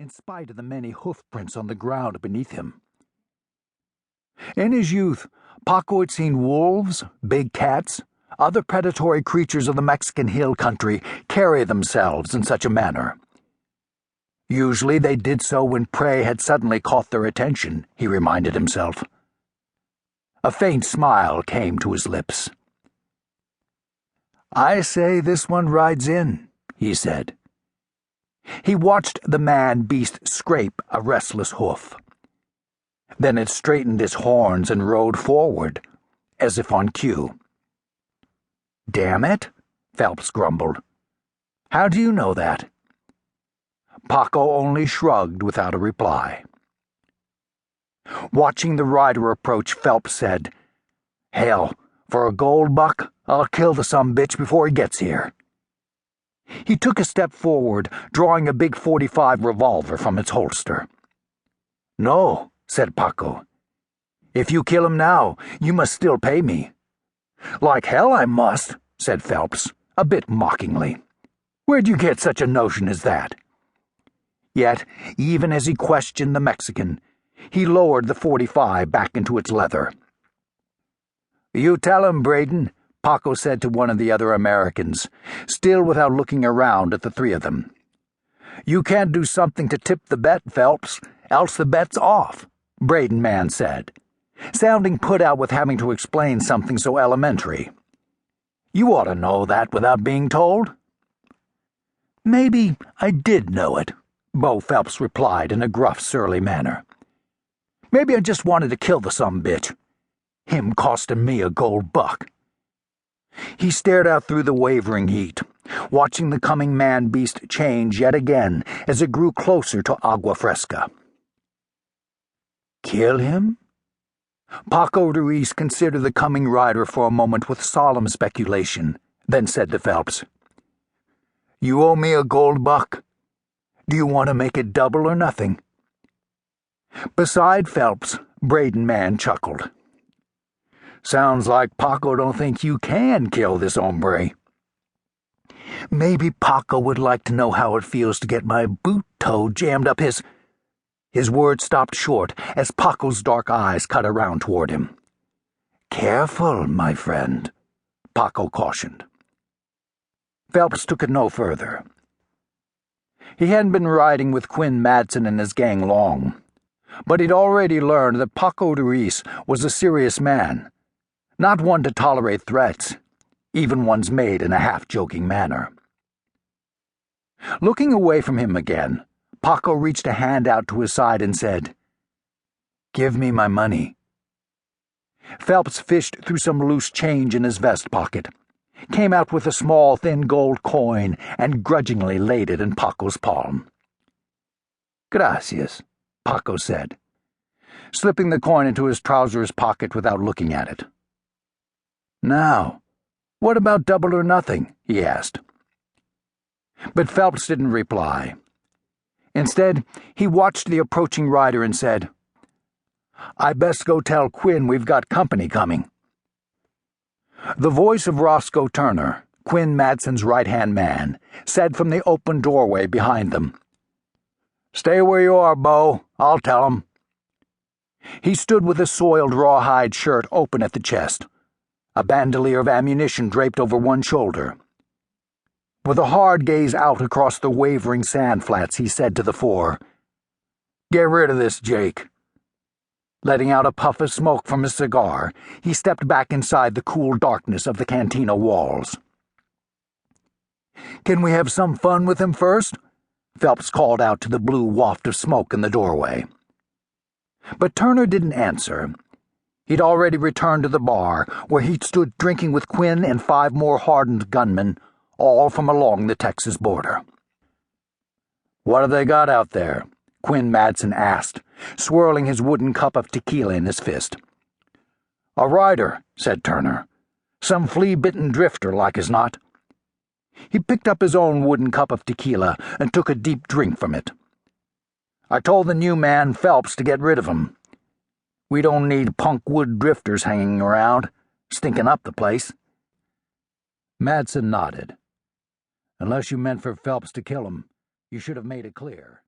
in spite of the many hoof prints on the ground beneath him. In his youth, Paco had seen wolves, big cats, other predatory creatures of the Mexican hill country carry themselves in such a manner. Usually they did so when prey had suddenly caught their attention, he reminded himself. A faint smile came to his lips. "I say this one rides in," he said. He watched the man-beast scrape a restless hoof. Then it straightened its horns and rode forward, as if on cue. "Damn it," Phelps grumbled. "How do you know that?" Paco only shrugged without a reply. Watching the rider approach, Phelps said, "Hell, for a gold buck, I'll kill the sumbitch before he gets here." He took a step forward, drawing a big .45 revolver from its holster. "No," said Paco. "If you kill him now, you must still pay me." "Like hell I must," said Phelps, a bit mockingly. "Where'd you get such a notion as that?" Yet, even as he questioned the Mexican, he lowered the .45 back into its leather. "You tell him, Braden," Paco said to one of the other Americans, still without looking around at the three of them. "You can't do something to tip the bet, Phelps, else the bet's off," Braden man said, sounding put out with having to explain something so elementary. "You ought to know that without being told." "Maybe I did know it," Bo Phelps replied in a gruff, surly manner. "Maybe I just wanted to kill the sumbitch. Him costing me a gold buck." He stared out through the wavering heat, watching the coming man-beast change yet again as it grew closer to Agua Fresca. "Kill him?" Paco Ruiz considered the coming rider for a moment with solemn speculation, then said to Phelps, "You owe me a gold buck. Do you want to make it double or nothing?" Beside Phelps, Braden man chuckled. "Sounds like Paco don't think you can kill this hombre." "Maybe Paco would like to know how it feels to get my boot toe jammed up his—" His words stopped short as Paco's dark eyes cut around toward him. "Careful, my friend," Paco cautioned. Phelps took it no further. He hadn't been riding with Quinn Madsen and his gang long, but he'd already learned that Paco Ruiz was a serious man, not one to tolerate threats, even ones made in a half-joking manner. Looking away from him again, Paco reached a hand out to his side and said, "Give me my money." Phelps fished through some loose change in his vest pocket, came out with a small, thin gold coin, and grudgingly laid it in Paco's palm. "Gracias," Paco said, slipping the coin into his trousers pocket without looking at it. "Now, what about double or nothing?" he asked. But Phelps didn't reply. Instead, he watched the approaching rider and said, "I best go tell Quinn we've got company coming." The voice of Roscoe Turner, Quinn Madsen's right-hand man, said from the open doorway behind them, "Stay where you are, Bo. I'll tell him." He stood with a soiled rawhide shirt open at the chest, a bandolier of ammunition draped over one shoulder. With a hard gaze out across the wavering sand flats, he said to the four, "Get rid of this, Jake." Letting out a puff of smoke from his cigar, he stepped back inside the cool darkness of the cantina walls. "Can we have some fun with him first?" Phelps called out to the blue waft of smoke in the doorway. But Turner didn't answer. He'd already returned to the bar, where he'd stood drinking with Quinn and 5 more hardened gunmen, all from along the Texas border. "What have they got out there?" Quinn Madsen asked, swirling his wooden cup of tequila in his fist. "A rider," said Turner. "Some flea-bitten drifter, like as not." He picked up his own wooden cup of tequila and took a deep drink from it. "I told the new man, Phelps, to get rid of him. We don't need punk wood drifters hanging around, stinking up the place." Madsen nodded. "Unless you meant for Phelps to kill him, you should have made it clear."